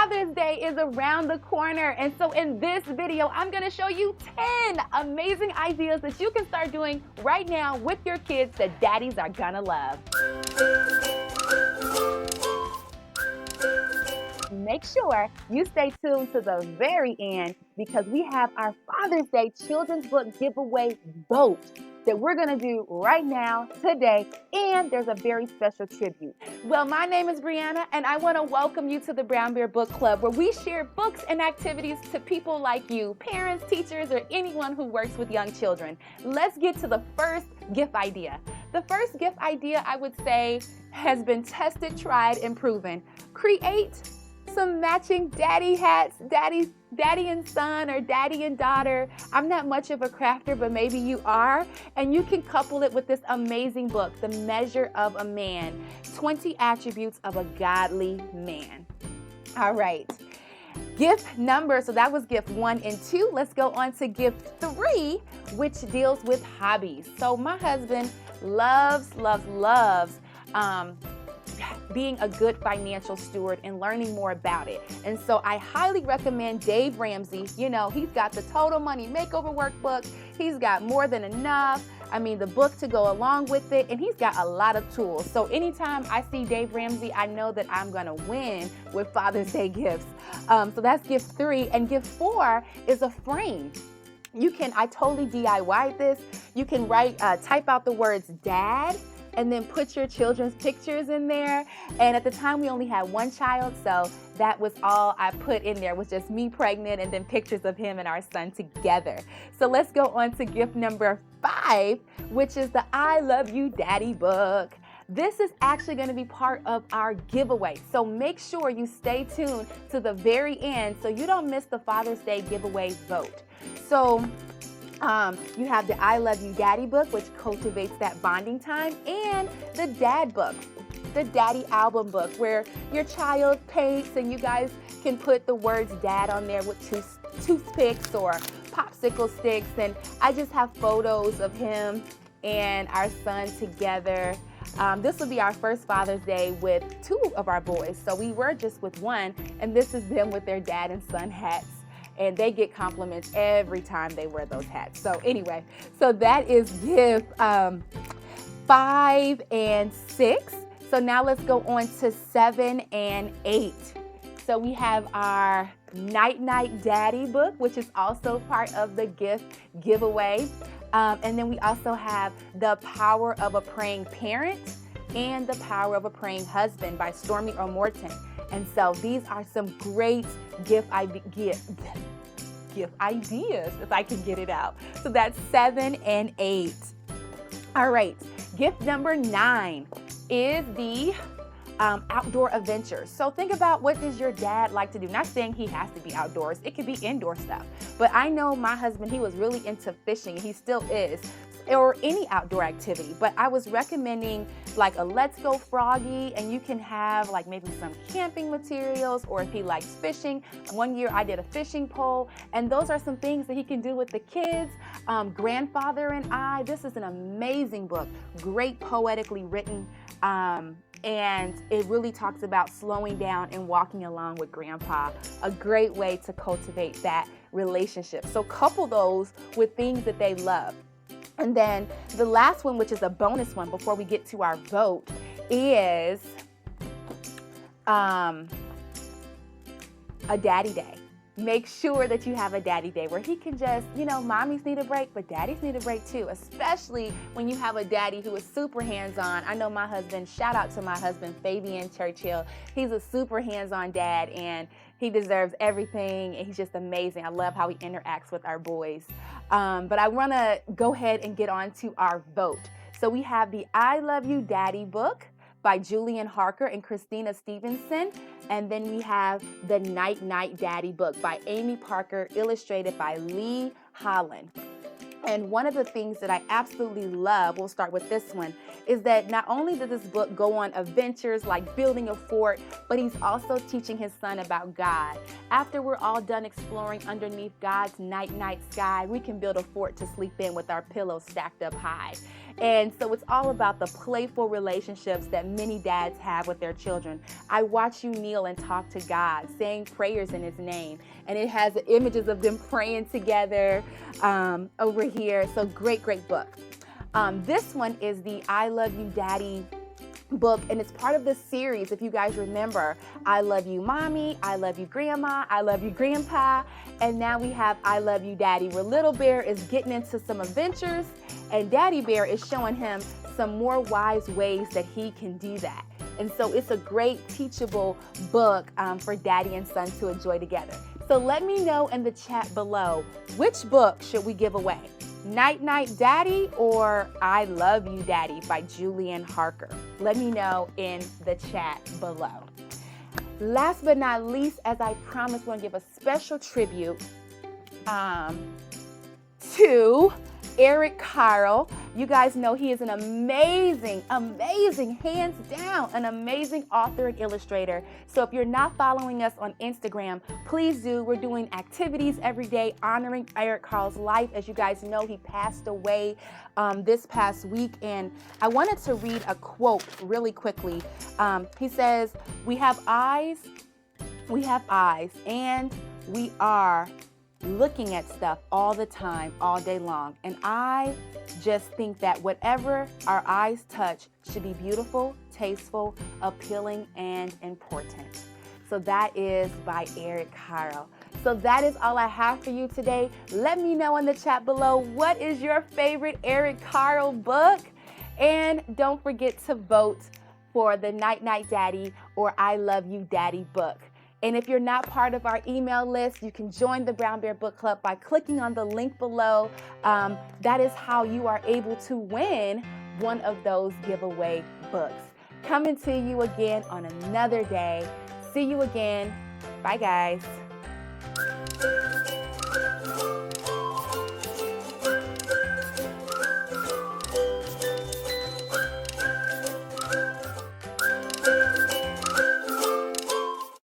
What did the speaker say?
Father's Day is around the corner, and so in this video, I'm gonna show you 10 amazing ideas that you can start doing right now with your kids that daddies are gonna love. Make sure you stay tuned to the very end because we have our Father's Day Children's Book Giveaway vote that we're gonna do right now, today, and there's a very special tribute. Well, my name is Brianna, and I wanna welcome you to the Brown Bear Book Club, where we share books and activities to people like you, parents, teachers, or anyone who works with young children. Let's get to the first gift idea. The first gift idea, I would say, has been tested, tried, and proven. Create some matching daddy hats, daddy and son or daddy and daughter. I'm not much of a crafter, but maybe you are. And you can couple it with this amazing book, The Measure of a Man, 20 Attributes of a Godly Man. All right. Gift number, so that was gift 1 and 2. Let's go on to gift 3, which deals with hobbies. So my husband loves being a good financial steward and learning more about it. And so I highly recommend Dave Ramsey. You know, he's got the Total Money Makeover workbook. He's got More Than Enough. I mean, the book to go along with it, and he's got a lot of tools. So anytime I see Dave Ramsey, I know that I'm gonna win with Father's Day gifts. So that's gift 3. And gift 4 is a frame. I totally DIY'd this. You can type out the words dad, and then put your children's pictures in there. And at the time, we only had one child, so that was all I put in there, was just me pregnant and then pictures of him and our son together. So let's go on to gift number 5, which is the I Love You Daddy book. This is actually going to be part of our giveaway, so make sure you stay tuned to the very end so you don't miss the Father's Day giveaway vote. So you have the I Love You Daddy book, which cultivates that bonding time, and the dad book, the daddy album book, where your child paints and you guys can put the words dad on there with toothpicks or popsicle sticks. And I just have photos of him and our son together. This will be our first Father's Day with 2 of our boys. So we were just with 1, and this is them with their dad and son hats. And they get compliments every time they wear those hats. So anyway, so that is gift 5 and 6. So now let's go on to 7 and 8. So we have our Night Night Daddy book, which is also part of the gift giveaway. And then we also have The Power of a Praying Parent and The Power of a Praying Husband by Stormie Omartian. And so these are some great gift ideas, if I can get it out. So that's 7 and 8. All right, gift number 9 is the outdoor adventure. So think about, what does your dad like to do? Not saying he has to be outdoors. It could be indoor stuff. But I know my husband, he was really into fishing. He still is. Or any outdoor activity, but I was recommending like a Let's Go Froggy, and you can have like maybe some camping materials, or if he likes fishing. One year I did a fishing pole, and those are some things that he can do with the kids. Grandfather and I, this is an amazing book, great poetically written, and it really talks about slowing down and walking along with Grandpa, a great way to cultivate that relationship. So couple those with things that they love. And then the last one, which is a bonus one before we get to our vote, is a daddy day. Make sure that you have a daddy day where he can just, mommies need a break, but daddies need a break too, especially when you have a daddy who is super hands-on. I know my husband, shout out to my husband, Fabian Churchill. He's a super hands-on dad, and he deserves everything, and he's just amazing. I love how he interacts with our boys. But I want to go ahead and get on to our vote. So we have the I Love You Daddy book by Jillian, Harker, and Kristina, Stephenson. And then we have the Night Night Daddy book by Amy Parker, illustrated by Lee Holland. And one of the things that I absolutely love, we'll start with this one, is that not only does this book go on adventures like building a fort, but he's also teaching his son about God. After we're all done exploring underneath God's night-night sky, we can build a fort to sleep in with our pillows stacked up high. And so it's all about the playful relationships that many dads have with their children. I watch you kneel and talk to God, saying prayers in his name. And it has images of them praying together over here. So great, great book. This one is the I Love You Daddy book, and it's part of the series. If you guys remember, I Love You Mommy, I Love You Grandma, I Love You Grandpa, and now we have I Love You Daddy, where little bear is getting into some adventures and Daddy Bear is showing him some more wise ways that he can do that. And so it's a great teachable book for daddy and son to enjoy together. So let me know in the chat below, which book should we give away? Night Night Daddy or I Love You Daddy by Jillian Harker? Let me know in the chat below. Last but not least, as I promised, we're going to give a special tribute to Eric Carle. You guys know he is an amazing, hands down, an amazing author and illustrator. So if you're not following us on Instagram, please do. We're doing activities every day honoring Eric Carle's life. As you guys know, he passed away this past week. And I wanted to read a quote really quickly. He says, we have eyes, and we are looking at stuff all the time, all day long. And I just think that whatever our eyes touch should be beautiful, tasteful, appealing, and important. So that is by Eric Carle. So that is all I have for you today. Let me know in the chat below, what is your favorite Eric Carle book? And don't forget to vote for the Night Night Daddy or I Love You Daddy book. And if you're not part of our email list, you can join the Brown Bear Book Club by clicking on the link below. That is how you are able to win one of those giveaway books. Coming to you again on another day. See you again. Bye, guys.